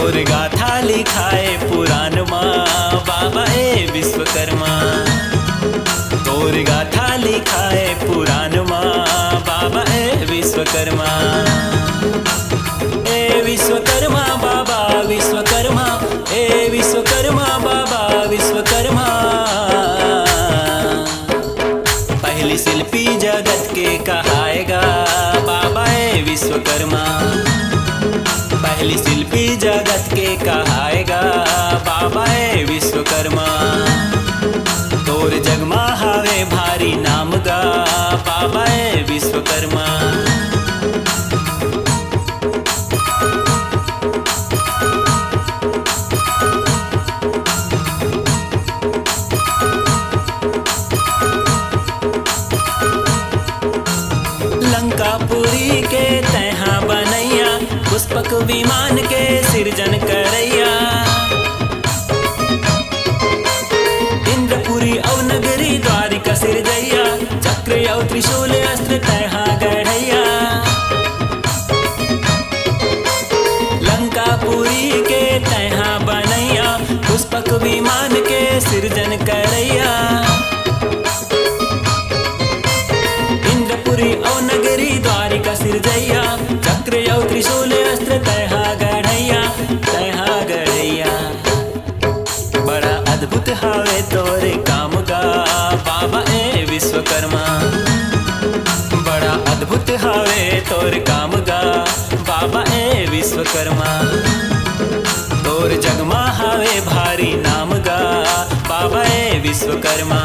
तोर गाथा लिखाए पुराण माँ बाबा ए विश्वकर्मा। तोर गाथा लिखाए पुराण माँ बाबा ए विश्वकर्मा। ए विश्वकर्मा बाबा विश्वकर्मा, ए विश्वकर्मा बाबा विश्वकर्मा। पहली शिल्पी जगत के कहाएगा बाबा ए विश्वकर्मा। पहली शिल्पी जगत के कहाएगा बाबा ए विश्वकर्मा। तोर जगमा हावे भारी नाम गा बाबा ए विश्वकर्मा। लंकापुरी के तैहा बनैया, पुष्पक विमान के सृजन करैया। इंद्रपुरी औ नगरी द्वारिका सिरजैया, चक्र औ त्रिशूल अस्त्र तैहा गढ़ैया। लंकापुरी के तैहा बनैया, पुष्पक विमान के सृजन करैया। इंद्रपुरी औ नगरी द्वारिका सिरजैया, चक्र औ त्रिशूल अस्त्र तैहा गढ़ैया, तैहा गढ़ैया। बड़ा अद्भुत हावे तोरे काम गा बाबा ए विश्वकर्मा। बड़ा अद्भुत हावे तोर काम गा बाबा ए विश्वकर्मा। तोर जगमा हावे भारी नाम गा बाबा ए विश्वकर्मा।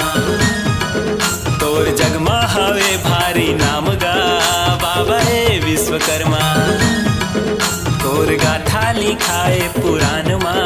तोर जगमा हावे भारी नाम गा बाबा ए विश्वकर्मा। तोर गाथा लिखाए पुराण माँ